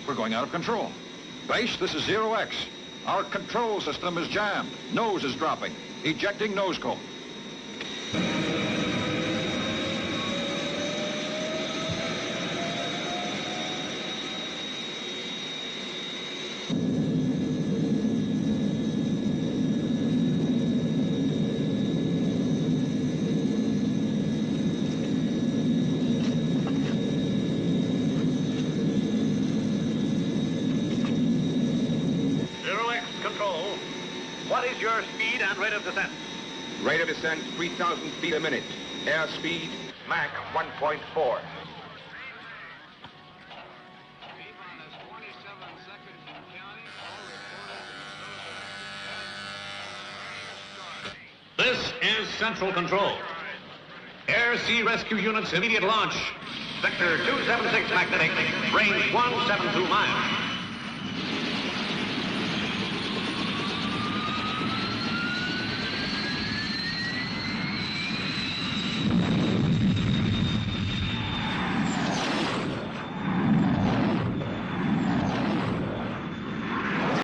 We're going out of control. Base, this is Zero X. Our control system is jammed. Nose is dropping. Ejecting nose cone. What is your speed and rate of descent? Rate of descent, 3,000 feet a minute. Airspeed, Mach 1.4. This is Central Control. Air-Sea Rescue Units immediate launch. Sector 276 magnetic, range 172 miles.